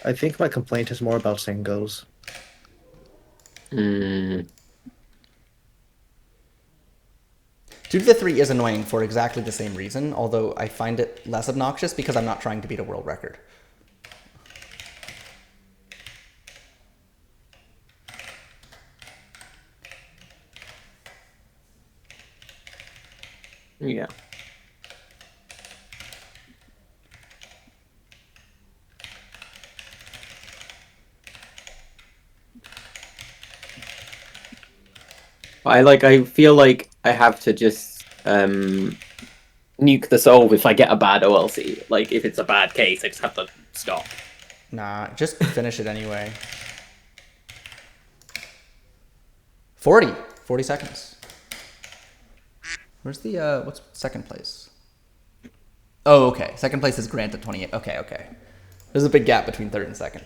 I think my complaint is more about singles. Mm, 2 to the 3 is annoying for exactly the same reason, although I find it less obnoxious because I'm not trying to beat a world record. yeah. I feel like I have to just nuke the solve if I get a bad OLC. Like if it's a bad case, I just have to stop. Nah, just finish it anyway. 40. 40 seconds. Where's the, what's second place? Oh, okay. Second place is Grant at 28. Okay, okay. There's a big gap between third and second.